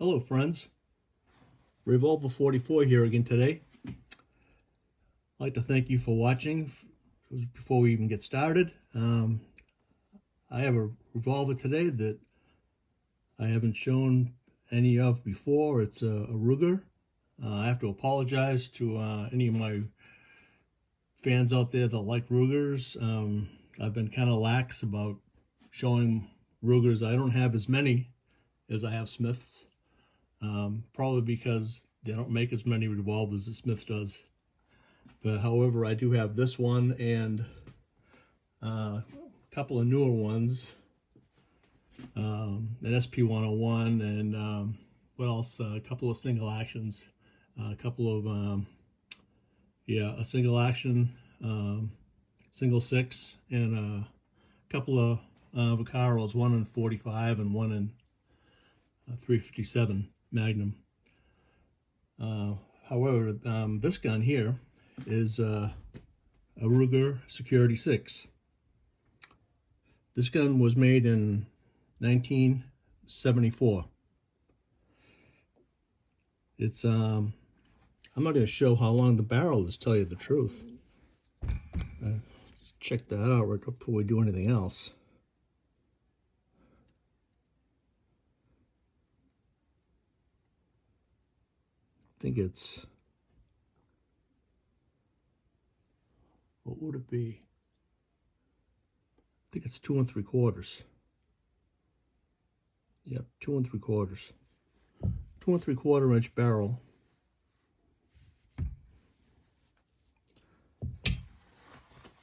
Hello friends, Revolver 44 here again today. I'd like to thank you for watching. Before we even get started, I have a revolver today that I haven't shown any of before. It's a Ruger. I have to apologize to any of my fans out there that like Rugers. I've been kind of lax about showing Rugers. I don't have as many as I have Smiths. Probably because they don't make as many revolvers as Smith does. But however, I do have this one and a couple of newer ones, an SP-101 and what else? A couple of single actions, a couple of a single action, single six, and a couple of Vaqueros, one in 45 and one in 357 Magnum. However, this gun here is a Ruger Security 6. This gun was made in 1974. It's I'm not going to show how long the barrel is, to tell you the truth. Check that out right before we do anything else. I think it's, what would it be? I think it's 2 3/4. Yep, 2 3/4. 2 3/4 inch barrel.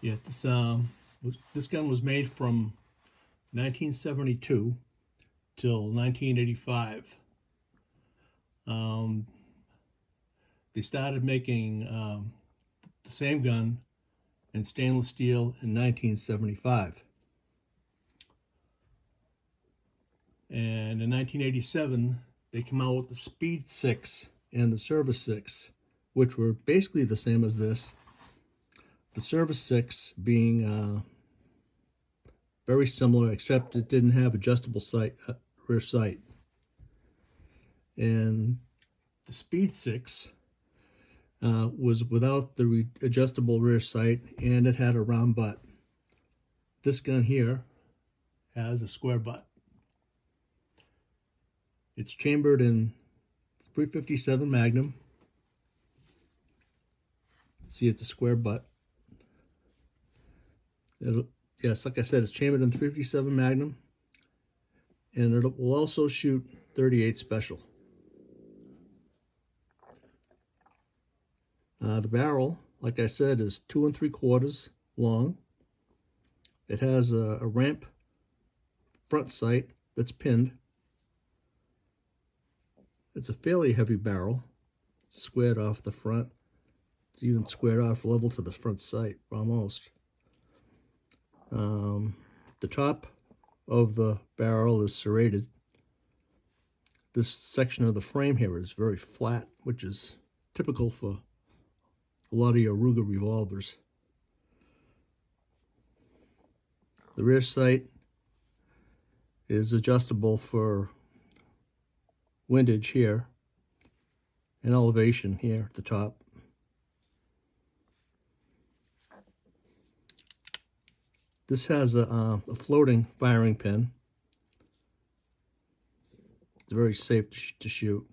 Yeah, this gun was made from 1972 till 1985. They started making the same gun in stainless steel in 1975. And in 1987, they came out with the Speed 6 and the Service 6, which were basically the same as this. The Service 6 being very similar, except it didn't have adjustable sight, rear sight. And the Speed 6 was without the adjustable rear sight, and it had a round butt. This gun here has a square butt. It's chambered in 357 Magnum. See, it's a square butt. Yes, like I said, it's chambered in 357 Magnum, and it will also shoot 38 Special. The barrel, like I said, is 2 3/4 long. It has a ramp front sight that's pinned. It's a fairly heavy barrel. It's squared off the front. It's even squared off level to the front sight, almost. The top of the barrel is serrated. This section of the frame here is very flat, which is typical for a lot of your Ruger revolvers. The rear sight is adjustable for windage here and elevation here at the top. This has a floating firing pin. It's very safe to shoot.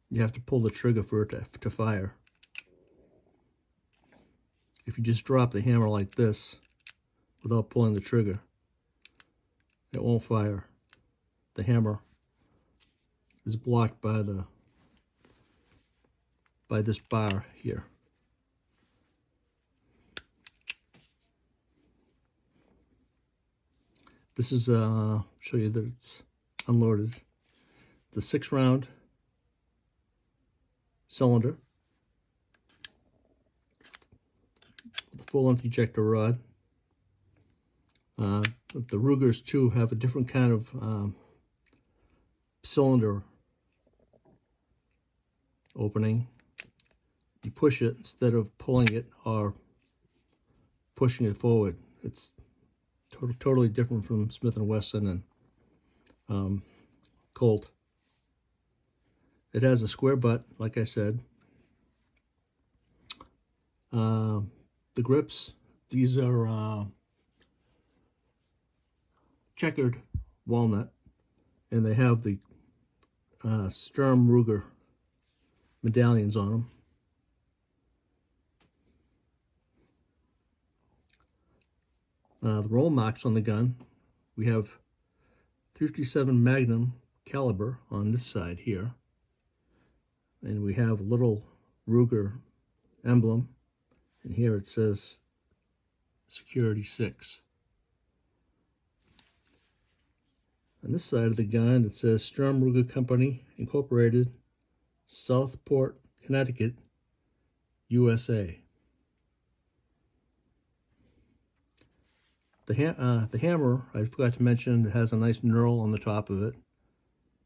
You have to pull the trigger for it to fire. If you just drop the hammer like this without pulling the trigger, it won't fire. The hammer is blocked by this bar here. This is show you that it's unloaded. The 6-round cylinder, the full-length ejector rod. The Rugers too have a different kind of cylinder opening. You push it instead of pulling it or pushing it forward. It's totally different from Smith & Wesson and Colt. It has a square butt, like I said. The grips, these are checkered walnut, and they have the Sturm Ruger medallions on them. The roll marks on the gun, we have 357 Magnum caliber on this side here, and we have a little Ruger emblem, and here it says Security 6. On this side of the gun, it says Sturm Ruger Company, Incorporated, Southport, Connecticut, USA. The hammer, I forgot to mention, it has a nice knurl on the top of it.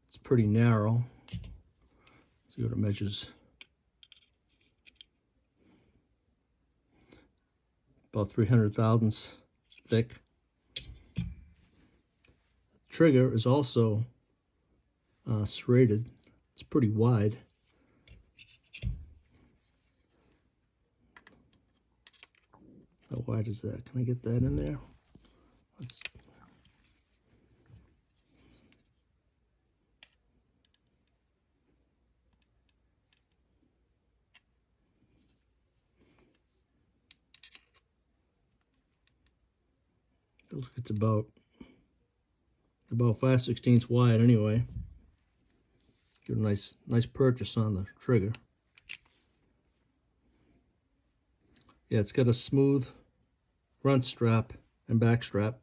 It's pretty narrow. Let's see what it measures. About 300 thousandths thick. The trigger is also serrated. It's pretty wide. How wide is that? Can I get that in there? It's about 5/16 wide anyway. Give a nice purchase on the trigger. Yeah, it's got a smooth front strap and back strap.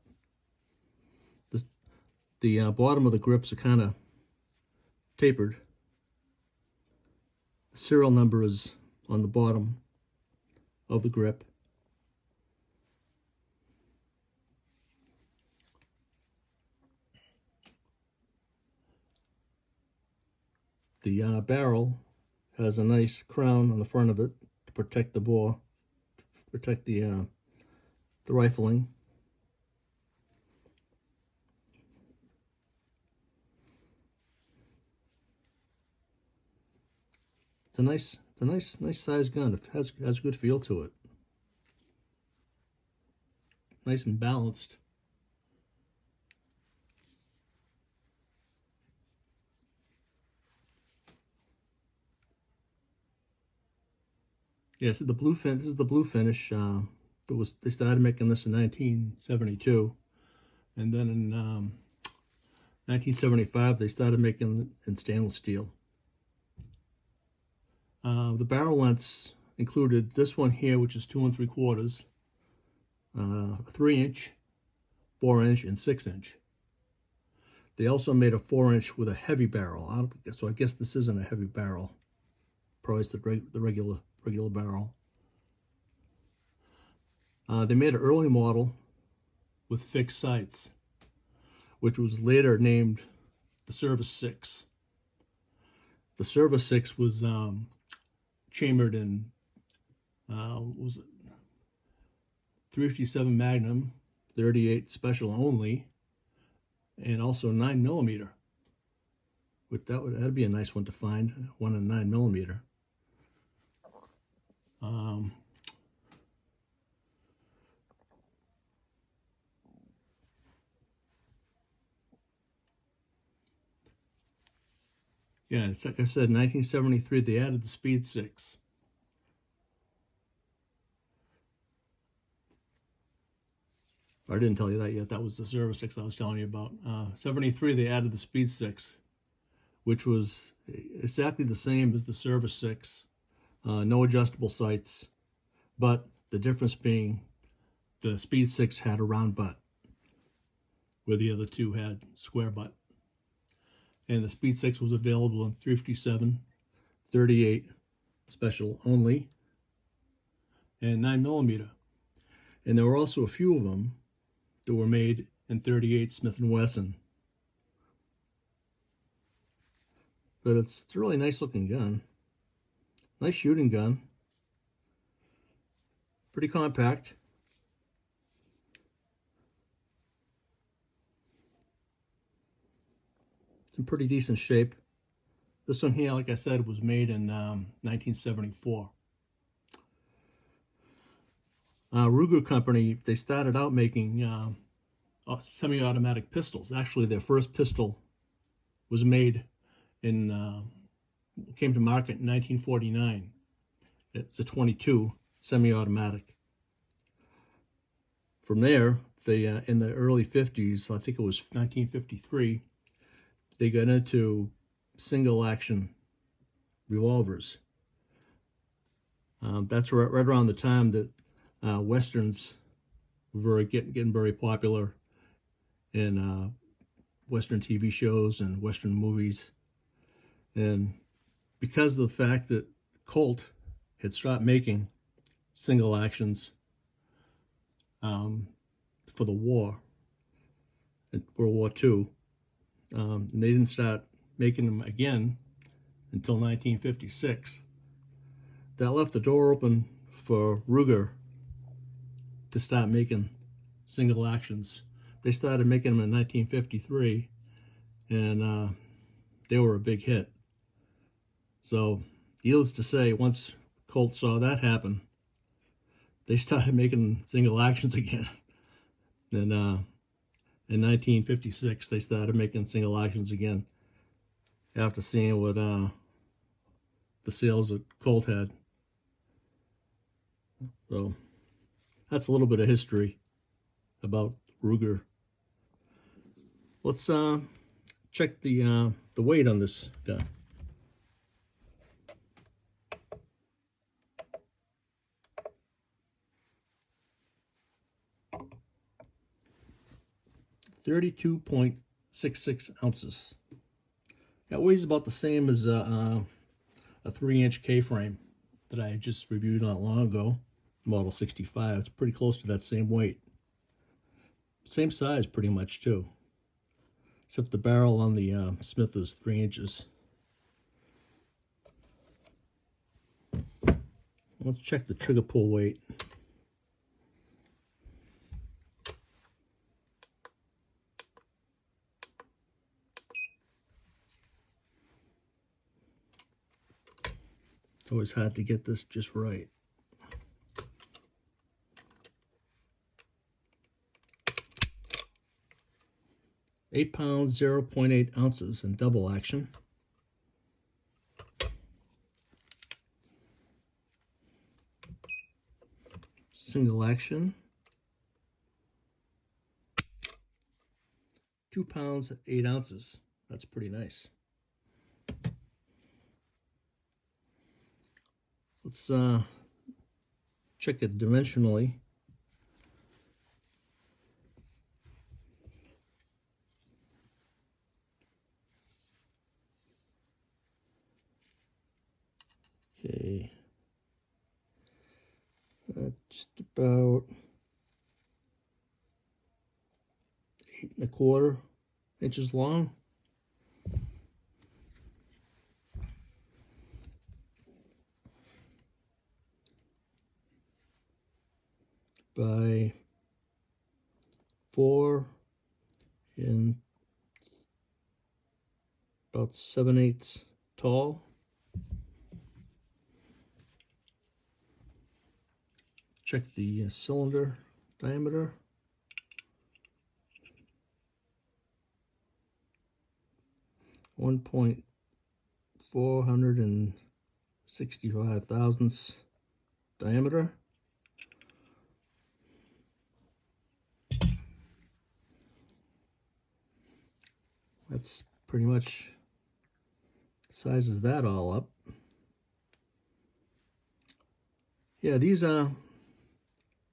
The bottom of the grips are kind of tapered. The serial number is on the bottom of the grip. The barrel has a nice crown on the front of it to protect the bore, protect the rifling. It's a nice size gun. It has a good feel to it. Nice and balanced. Yeah, so this is the blue finish. They started making this in 1972, and then in 1975 they started making it in stainless steel. The barrel lengths included this one here, which is 2 3/4, a 3-inch, 4-inch, and 6-inch. They also made a 4-inch with a heavy barrel. So I guess this isn't a heavy barrel. Probably it's the regular barrel. They made an early model with fixed sights, which was later named the Service 6. The Service 6 was chambered in was it 357 Magnum, 38 Special only, and also 9mm. That'd be a nice one to find, one in 9mm. Yeah, it's like I said, 1973 they added the Speed 6. I didn't tell you that yet. That was the Service 6 I was telling you about. 73 they added the Speed 6, which was exactly the same as the Service 6. No adjustable sights, but the difference being the Speed 6 had a round butt, where the other two had square butt. And the Speed 6 was available in 357, 38 Special only, and 9mm. And there were also a few of them that were made in 38 Smith & Wesson. But it's a really nice looking gun. Nice shooting gun. Pretty compact. It's in pretty decent shape. This one here, like I said, was made in 1974. Ruger Company, they started out making semi-automatic pistols. Actually, their first pistol was made in came to market in 1949. It's a 22 semi-automatic. From there, they in the early 50s, I think it was 1953, they got into single action revolvers. That's right around the time that westerns were getting very popular in Western TV shows and Western movies. And because of the fact that Colt had stopped making single actions for the war, in World War II, and they didn't start making them again until 1956. That left the door open for Ruger to start making single actions. They started making them in 1953, and they were a big hit. So, needless to say, once Colt saw that happen, they started making single actions again. And in 1956, they started making single actions again after seeing what the sales that Colt had. So, that's a little bit of history about Ruger. Let's check the weight on this gun. .66 ounces. That weighs about the same as a 3-inch K-frame that I just reviewed not long ago, Model 65. It's pretty close to that same weight. Same size pretty much too, except the barrel on the Smith is 3 inches. Let's check the trigger pull weight. It's always hard to get this just right. £8, 0.8 ounces in double action. Single action, 2 pounds, 8 ounces. That's pretty nice. Let's check it dimensionally. Okay, just about 8 1/4 inches long. By 4 and about 7/8 tall. Check the cylinder diameter. .465 thousandths diameter. That's pretty much sizes that all up. Yeah, these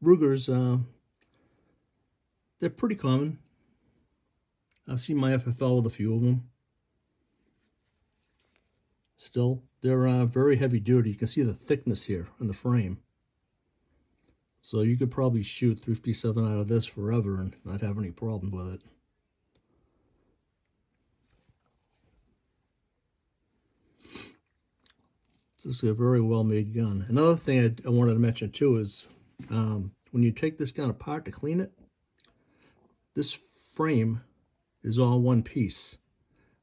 Rugers, they're pretty common. I've seen my FFL with a few of them. Still, they're very heavy duty. You can see the thickness here on the frame. So you could probably shoot 357 out of this forever and not have any problem with it. This is a very well-made gun. Another thing I wanted to mention too is when you take this gun apart to clean it, this frame is all one piece.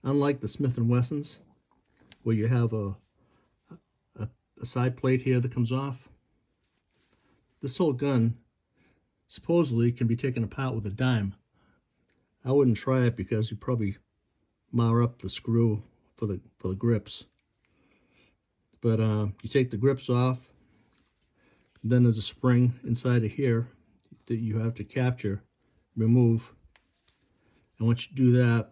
Unlike the Smith & Wessons, where you have a side plate here that comes off. This whole gun supposedly can be taken apart with a dime. I wouldn't try it because you probably mar up the screw for the grips. But you take the grips off, then there's a spring inside of here that you have to capture, remove. And once you do that,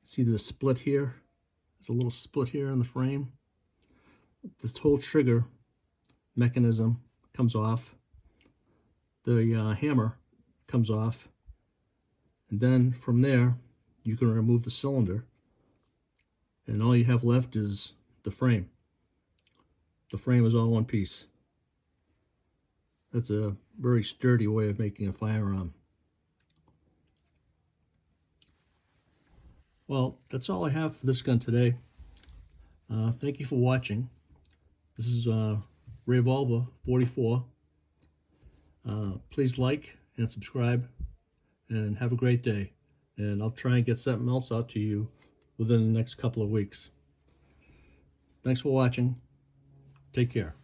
see there's a split here? There's a little split here in the frame. This whole trigger mechanism comes off. The hammer comes off. And then from there, you can remove the cylinder. And all you have left is the frame. The frame is all one piece. That's a very sturdy way of making a firearm. Well, that's all I have for this gun today. Thank you for watching. This is Revolver 44. Please like and subscribe, and have a great day. And I'll try and get something else out to you within the next couple of weeks. Thanks for watching. Take care.